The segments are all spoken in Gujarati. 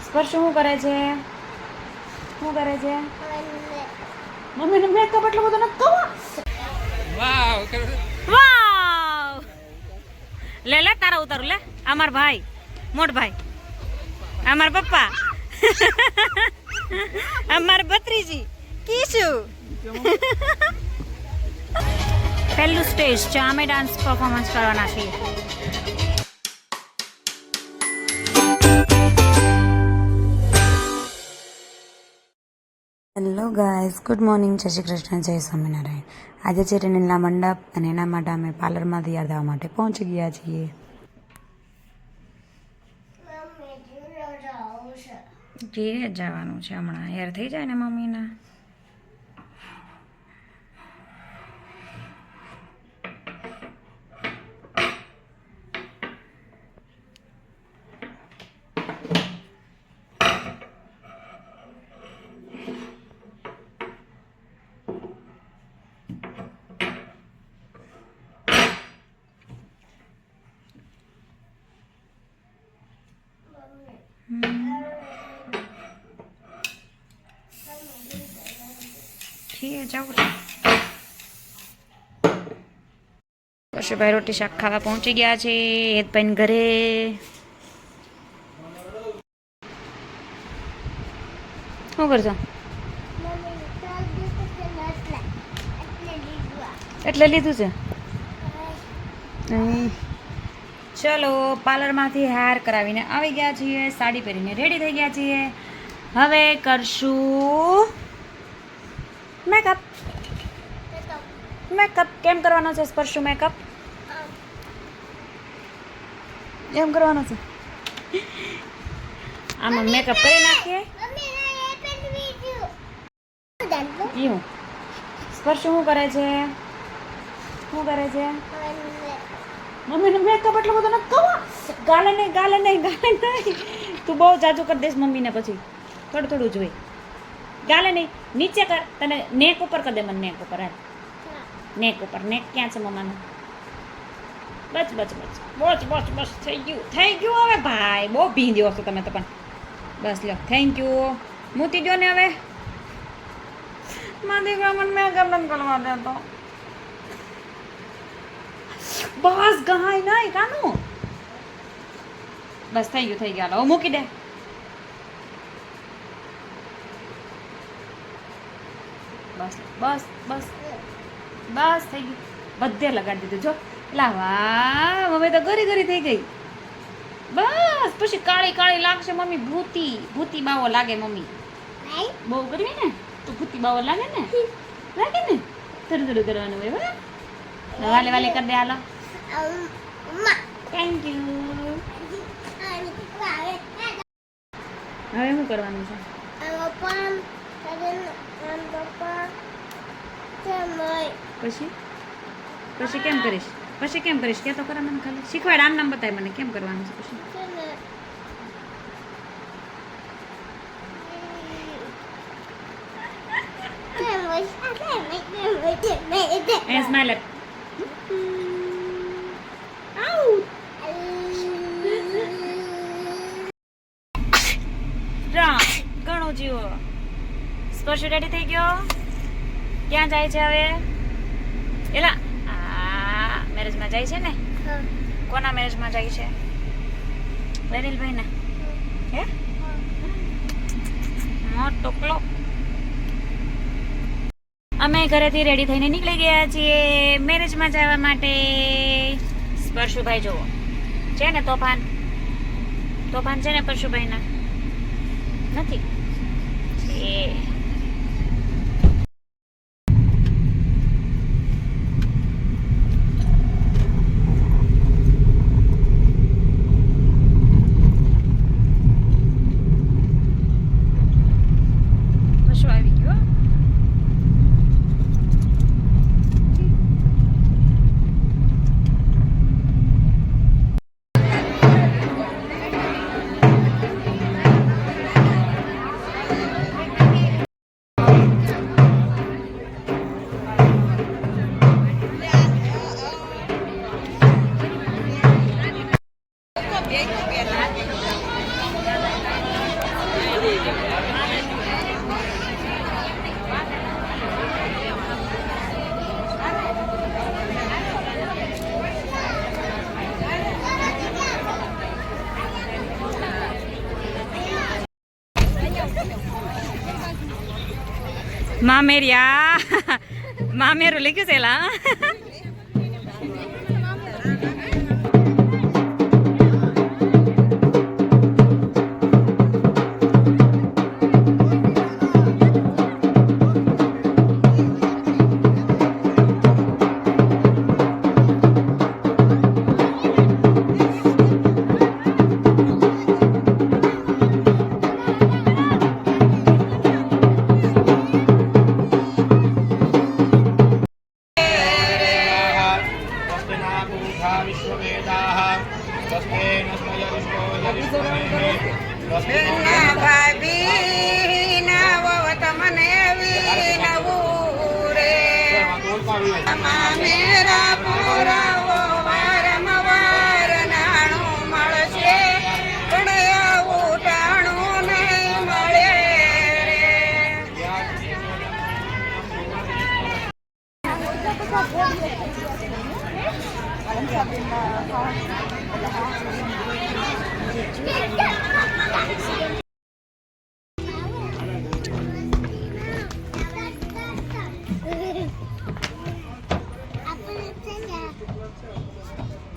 સ્પર્શ શું કરે છે? શું કરે છે? મમ્મીને મેકઅપ એટલો બધો નથી કહો. વાવ વાવ લે લે તારા ઉતારું લે. અમાર ભાઈ મોટ ભાઈ, અમાર પપ્પા, અમાર ભત્રીજી કીશુ. પહેલું સ્ટેજ છે, અમે ડાન્સ પરફોર્મન્સ કરવાના છીએ. હેલો ગાઈઝ, ગુડ મોર્નિંગ, જય શ્રી કૃષ્ણ, જય સ્વામિનારાયણ. આજે છે રેનીલના મંડપ અને એના માટે અમે પાર્લરમાં તૈયાર થવા માટે પહોંચી ગયા છીએ. ઘેર જવાનું છે હમણાં, હેર થઈ જાય ને મમ્મીના. કશુભાઈ રોટી શાક ખાવા પહોંચી ગયા છે. હેતભાઈ ઘરે શું કરશો? એટલે લીધું છે. ચલો, પાર્લરમાંથી હેર કરાવીને આવી ગયા છીએ, સાડી પહેરીને રેડી થઈ ગયા છીએ. હવે કરશું મેકઅપ. મેકઅપ કેમ કરવાનો છે સ્પર્શુ? મેકઅપ એમ કરવાનો છે. આમાં મેકઅપ કરી નાખીએ. એવું સ્પર્શુ શું કરે છે? શું કરે છે? મમ્મીને મેકઅપ એટલો બધો નથી કહો. ગાલે નહીં, ગાલે નહીં, ગાલે નહીં. તું બહુ જાજુ કરી દઈશ મમ્મીને, પછી થોડું થોડું જોઈ. ગાલે નહીં, નીચે કર. તને નેક ઉપર કર દે. મને નેક ઉપર હાલ. નેક ઉપર. નેક ક્યાં છે મમ્માનું? બસ બસ બસ બસ બસ બસ થઈ ગયું, થઈ ગયું. હવે ભાઈ બહુ ભીંદ્યો છો તમે તો પણ. બસ લ્યો, થેન્ક યુ. મૂકી દો ને હવે. મારી દીકરા મને મેકઅપ નથી કરવા દેતો. બસ ગાય નહીં કાનું. બસ થઈ ગયું, થઈ ગયું. હાલો મૂકી દે. બસ બસ બસ બસ થઈ ગયું. બધે લગાડી દીધું જો. એલા વાહ, મમ્મી તો ગરી ગરી થઈ ગઈ. બસ પછી કાળી કાળી લાગશે મમ્મી. ભૂતી ભૂતી બાવો લાગે મમ્મી. બહુ કરવી ને તો ભૂતી બાવો લાગે ને. લાગે ને થોડું થોડું કરવાનું હોય. બરાબર, વાલે વાલે કરી દે. હાલો, થેન્ક યુ. હવે શું કરવાનું છે? પછી પછી કેમ કરીશ? પછી કેમ કરીશ કે તો ખરા મને ખાલી શીખવાડ. આમ નામ બતાય મને કેમ કરવાનું છે પછી. Smile up. ઘણું જીવો. સ્પર્શ રેડી થઈ ગયો. ક્યાં જાય છે હવે? એલા મેરેજમાં જાય છે ને? કોના મેરેજમાં જાય છે? વેનિલભાઈ ના. હે મોટો ટોકલો. અમે ઘરેથી રેડી થઈને નીકળી ગયા છીએ મેરેજમાં જવા માટે. સ્પર્શુભાઈ જુઓ છે ને તોફાન. તોફાન છે ને સ્પર્શુભાઈ ના? નથી છે. મામેરિયા મામેરું લખ્યું છે એલા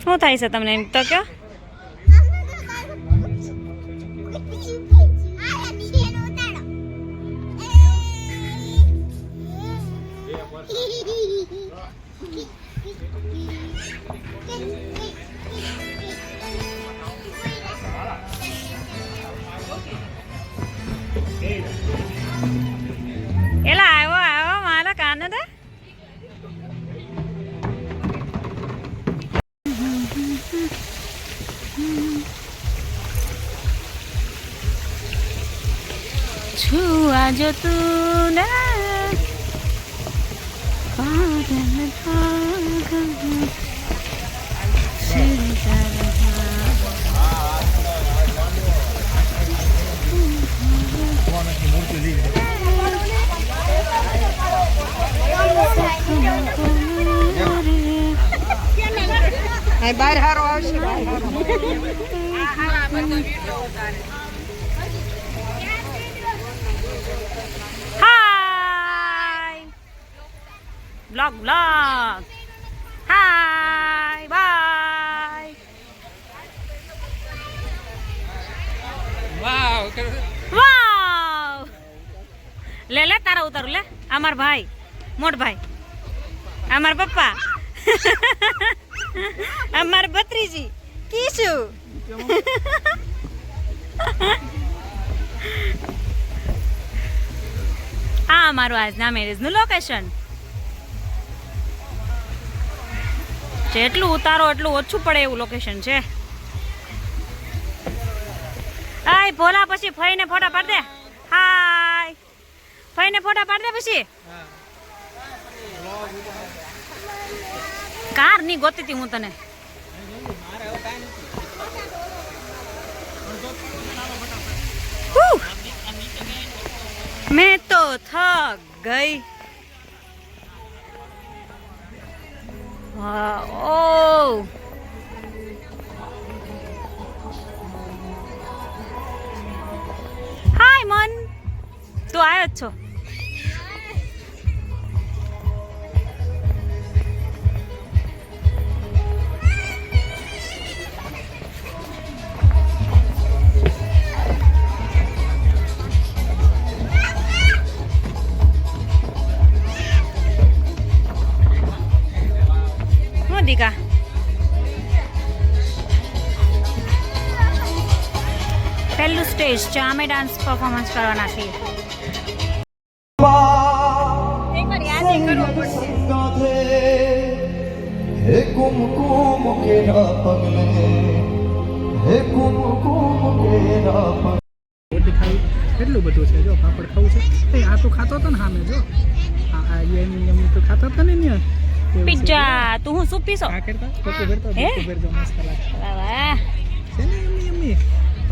શું થાય છે તમને એમ તો કયો એલા આવ્યો મારા કાન હતા છુઆ જો તું ના પાગલ પાગલ ચલતા રહા બહાર હારો આવશે Vlog. Hi, bye. વાવ Wow. લે તારા ઉતારું લે અમાર ભાઈ મોટ ભાઈ અમાર પપ્પા અમાર ભત્રીજી કીશુ આ અમારું આજના મેરેજનું લોકેશન જેટલું ઉતારો એટલું ઓછું પડે એવું લોકેશન છે આય ભોલા પછી ફઈને ફોટા પાડ દે હાય ફઈને ફોટા પાડ દે પછી કાર ની ગોતી હતી હું તને मैं तो थक गई ओ हाय मन તું આવ્યો જ છો દીકા પહેલું સ્ટેજ છે અમે ડાન્સ પરફોર્મન્સ કરવાના છીએ એકવાર યાદ કરો હે કુમકુમ કે ના પગલે હે કુમકુમ કે ના પગલે રોટી ખાવી એટલું બધું છે જો પાપડ ખાવું છે એ આ તો ખાતો હતો ને સામે જો આ એમ તો ખાતો હતો ને ત્યાં પિઝા તું હું શું પીશો આ કરતા ફોટો ભરતો હે? મસ્ત લાગે વાહ છે ને